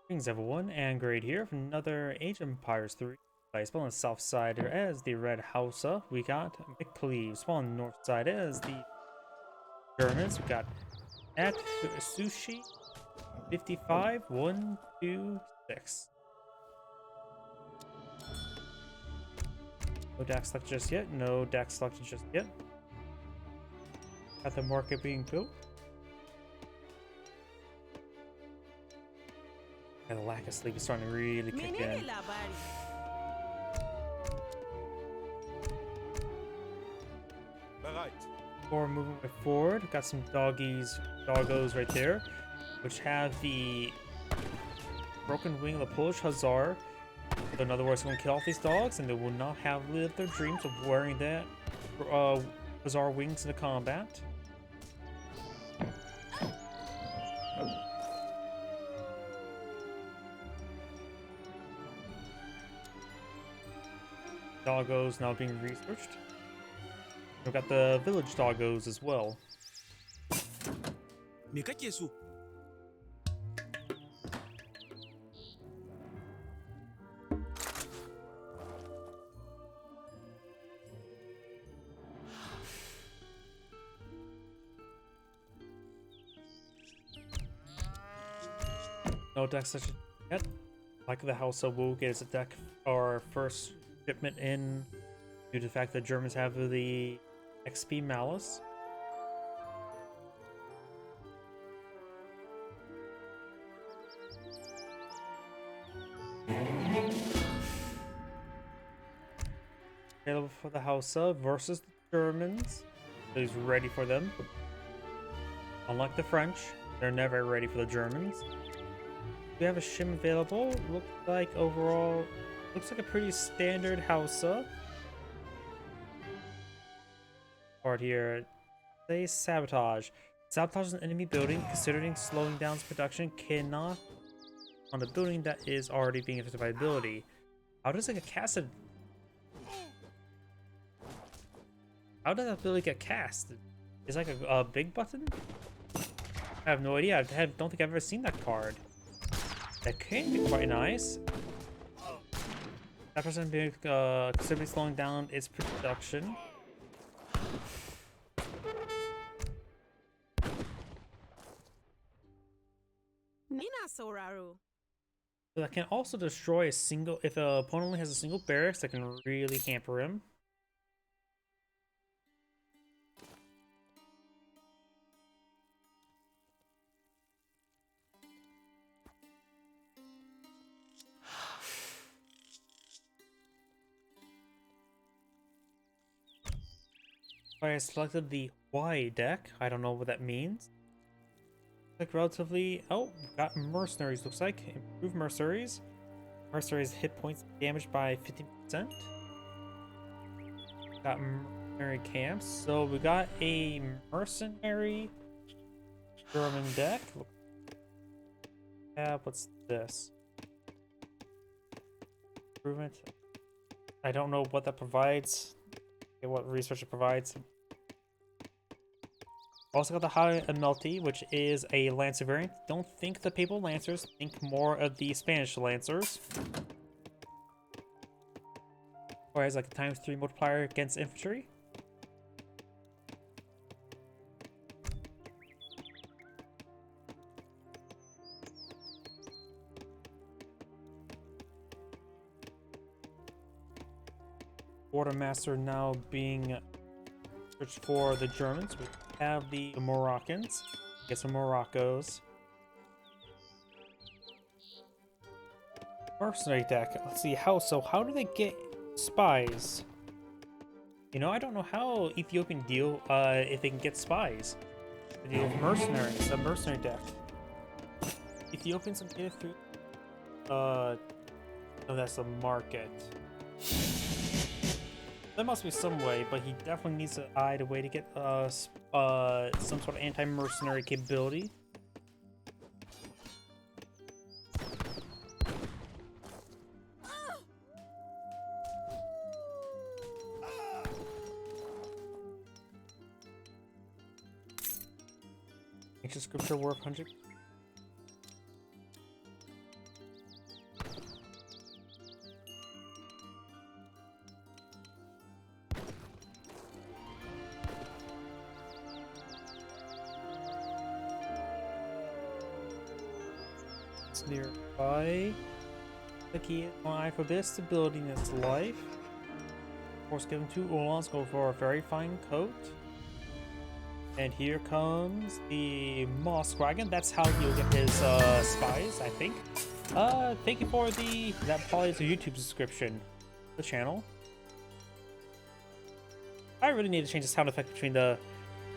Greetings everyone, and Grade here from another Age of Empires 3. Spawn on the south side as the red Hausa, we got McCleves. Spawn on the north side as the Germans, we got Atsushi55126. No deck selected just yet, no deck selected just yet. Got the market being built. And the lack of sleep is starting to really kick in. Before moving forward, got some doggos right there, which have the broken wing of the Polish Hussar. So in other words, going to kill off these dogs, and they will not have lived their dreams of wearing that Hussar wings in the combat. Doggos now being researched. We've got the village doggos as well. Me kake so? No deck such yet. Like the Hausa will get its deck our first shipment in due to the fact that Germans have the XP Malice. Available for the Hausa versus the Germans. So he's ready for them. Unlike the French, they're never ready for the Germans. We have a shim available. Looks like overall, looks like a pretty standard Hausa. Part here, say sabotage. Sabotage an enemy building, considering slowing down its production, cannot on a building that is already being affected by ability. How does it get casted? How does that ability get cast? Is like a big button? I have no idea. Don't think I've ever seen that card. That can be quite nice. That person being considerably slowing down its production. Nina Soraru. So that can also destroy a single, if an opponent only has a single barracks, that can really hamper him. I selected the Y deck. I don't know what that means. Like relatively, oh, got mercenaries. Looks like improved mercenaries. Mercenaries hit points damaged by 50%. Got mercenary camps. So we got a mercenary German deck. Yeah, what's this? Improvement. I don't know what that provides. Okay, what research it provides. Also got the High Melty, which is a Lancer variant. Don't think the Papal Lancers, think more of the Spanish Lancers. Or has like a ×3 multiplier against infantry. Quartermaster now being searched for the Germans. We have the Moroccans. Get some Moroccos. Mercenary deck. Let's see how do they get spies? You know, I don't know how Ethiopian deal if they can get spies. They deal with mercenaries, a mercenary deck. Ethiopians can get it through no, that's the market. There must be some way, but he definitely needs to eye a way to get some sort of anti-mercenary capability. Ancient scripture worth 100. It's nearby. The key eye for this stability in its life. Of course, given 2 Oolongs, go for a very fine coat. And here comes the Moss Dragon. That's how you'll get his spies, I think. Thank you for that probably is a YouTube subscription. The channel. I really need to change the sound effect between the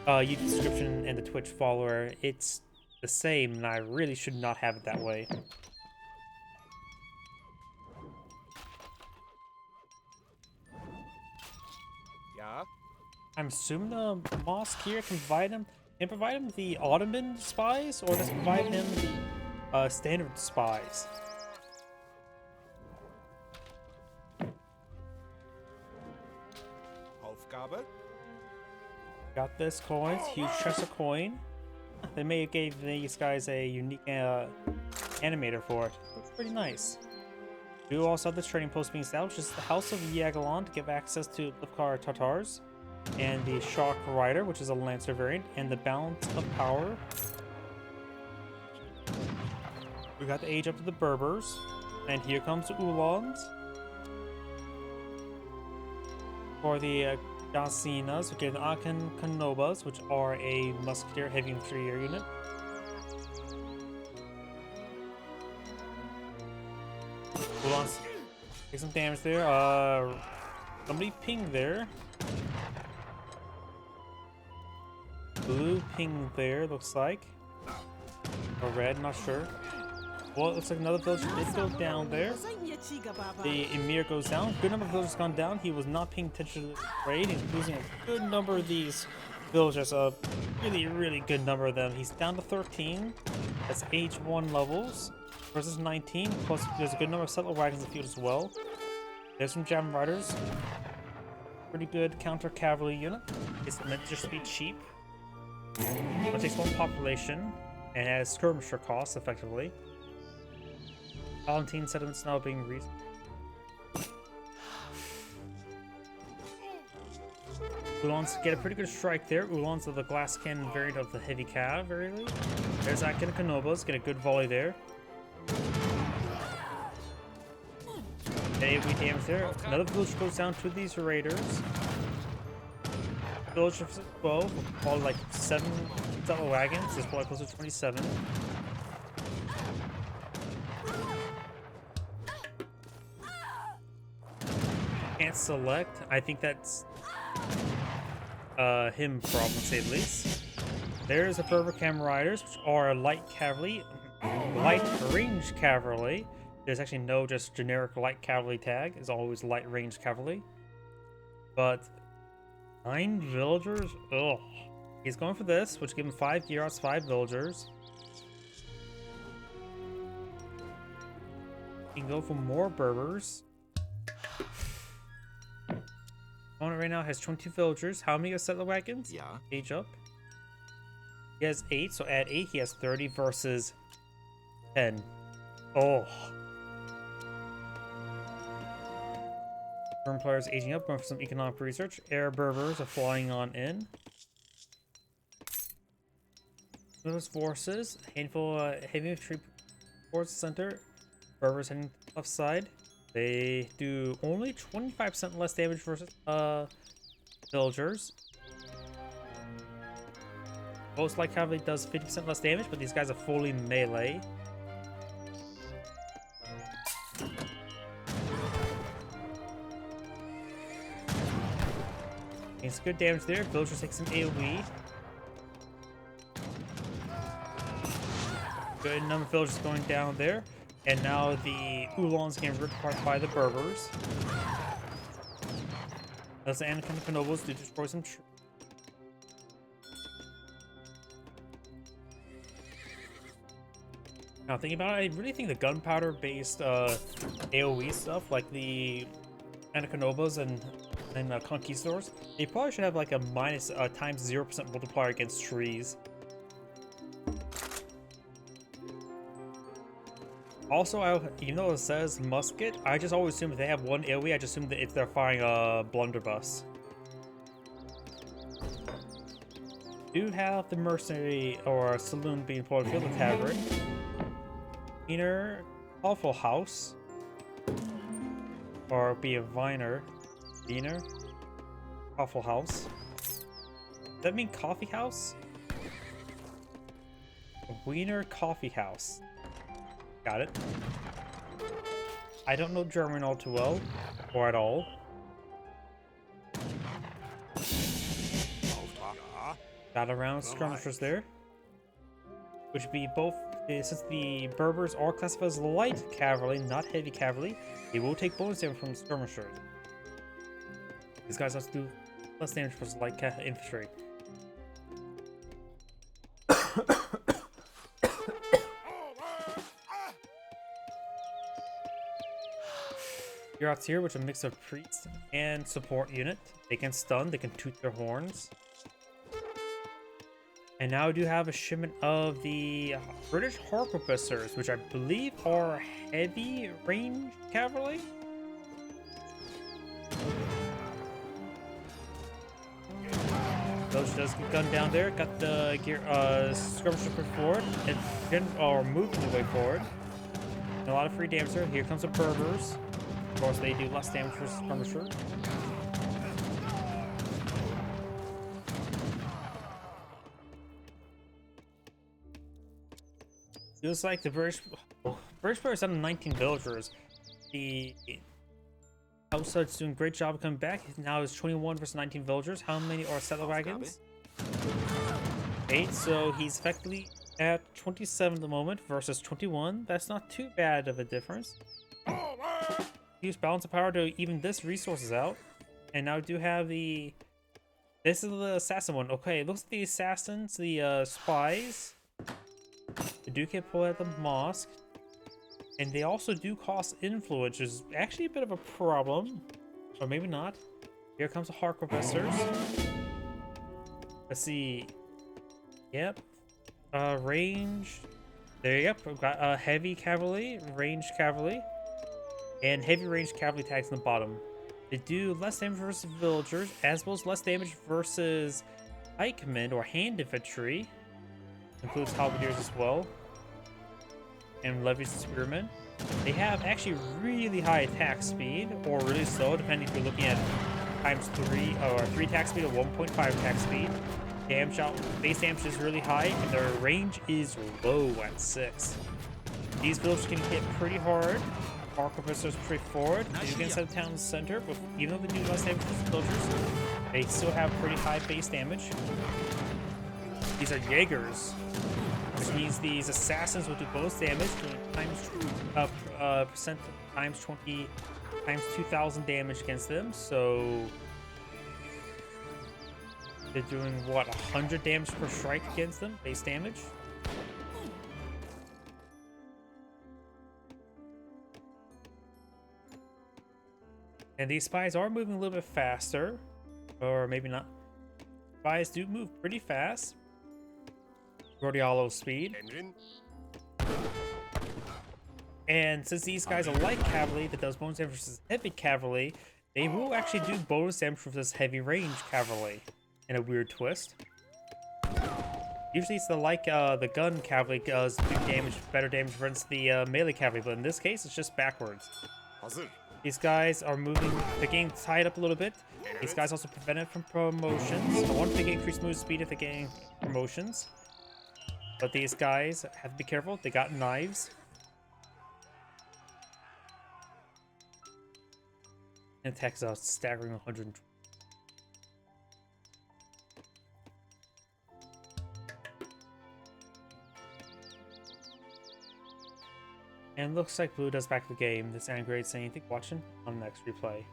YouTube subscription and the Twitch follower. It's the same, and I really should not have it that way. Yeah. I'm assuming the mosque here can provide him the Ottoman spies, or does it provide him the standard spies? Aufgabe. Got this coin, huge chest of coin. They may have gave these guys a unique animator for it. Looks pretty nice. We also have this trading post being established. This is the House of Yagalon to give access to Lifkar Tatars, and the Shock Rider, which is a Lancer variant, and the Balance of Power. We got the age up to the Berbers, and here comes the Oolongs. For the Gasinas, we get the Akan Kanobas, which are a musketeer heavy infantry unit. Oolongs take some damage there. Somebody pinged there. Blue ping there, looks like. Or red, not sure. Well, it looks like another villager did go down there. The Emir goes down. Good number of villagers gone down. He was not paying attention to the raid. He's losing a good number of these villagers. A really, really good number of them. He's down to 13. That's age 1 levels. Versus 19. Plus, there's a good number of settler wagons in the field as well. There's some Jam Riders. Pretty good counter cavalry unit. It's meant to just be cheap. It takes 1 population and has skirmisher costs effectively. Valentine settlements now being reasoned. Oolongs get a pretty good strike there. Oolongs of the glass cannon variant of the heavy cavalry. There's Akin Kanobas, get a good volley there. Hey, we damage there. Another village goes down to these raiders. Village of 12, probably like 7 settler wagons. There's probably close to 27. Can't select. I think that's him problem, to say the least. There's a Berber Cam Riders, which are light cavalry, light range cavalry. There's actually no just generic light cavalry tag. It's always light range cavalry. But 9 villagers? Ugh. He's going for this, which give him 5 gear outs, 5 villagers. He can go for more Berbers. Opponent right now has 22 villagers. How many are settler wagons? Yeah. Age up. He has 8, so add 8, he has 30 versus 10. Oh. Current players aging up, going for some economic research. Air Berbers are flying on in. Those forces, handful heavy infantry force center. Berbers heading to the left side. They do only 25% less damage versus villagers. Most light cavalry does 50% less damage, but these guys are fully melee. It's good damage there. Villagers take some AoE. Good number of villagers going down there. And now the Oolongs getting ripped apart by the Berbers. As the Anakin Nobles do destroy some trees. Now thinking about it, I really think the gunpowder based AoE stuff like the Anakinobas and Conquistadors, they probably should have like a minus times 0% multiplier against trees. Also, even though it says musket, I just always assume if they have 1 AoE, I just assume that if they're firing a blunderbuss. Do have the mercenary or saloon being pulled field, the tavern. Wiener Waffle House. Or be a Wiener Waffle House. Does that mean coffee house? Wiener Coffee House. Got it. I don't know German all too well, or at all. Got around skirmishers there. Which would be both, since the Berbers are classified as light cavalry, not heavy cavalry, they will take bonus damage from skirmishers. These guys also do less damage for light infantry. You're here, which is a mix of priest and support unit. They can stun, they can toot their horns. And now I do have a shipment of the British Harquebusers, which I believe are heavy range cavalry. Those does get gunned down there. Got the gear skirmisher put forward and are moving the way forward. And a lot of free damage there. Here comes the Berbers. Of course, they do less damage for skirmisher. Feels like the British players out of 19 villagers. The Hausa is doing a great job of coming back. Now it's 21 versus 19 villagers. How many are settler wagons? 8. So he's effectively at 27 at the moment versus 21. That's not too bad of a difference. Use balance of power to even this resources out. And now we do have the... This is the assassin one. Okay, it looks like the assassins, the spies. They do get pulled at the mosque. And they also do cost influence, which is actually a bit of a problem. Or maybe not. Here comes the Harquebusers. Let's see. Yep. Range. There you go. We've got heavy cavalry, ranged cavalry, and heavy ranged cavalry tags on the bottom. They do less damage versus villagers, as well as less damage versus pikemen or hand infantry. Includes halberdiers as well. And levies and spearmen. They have actually really high attack speed, or really slow, depending if you're looking at ×3 or 3 attack speed or 1.5 attack speed. Damage out, base damage is really high, and their range is low at 6. These villagers can hit pretty hard. Harquebusers pretty forward. They do get inside the town center, but even though they do less damage to villagers, they still have pretty high base damage. These are Jaegers, which means these assassins will do bonus damage percent times 20 times 2,000 damage against them. So they're doing what, 100 damage per strike against them, base damage. And these spies are moving a little bit faster, or maybe not. Spies do move pretty fast. Rodialo speed. And since these guys are light cavalry that does bonus damage versus heavy cavalry, they will actually do bonus damage versus heavy range cavalry in a weird twist. Usually it's the gun cavalry does better damage versus the melee cavalry, but in this case it's just backwards. These guys are moving, they're getting tied up a little bit. These guys also prevent it from promotions. I want to get increased move speed if they're getting promotions. But these guys have to be careful. They got knives. And attacks a staggering 120. And looks like Blue does back the game. This Angry saying, "Thank you for watching on the next replay."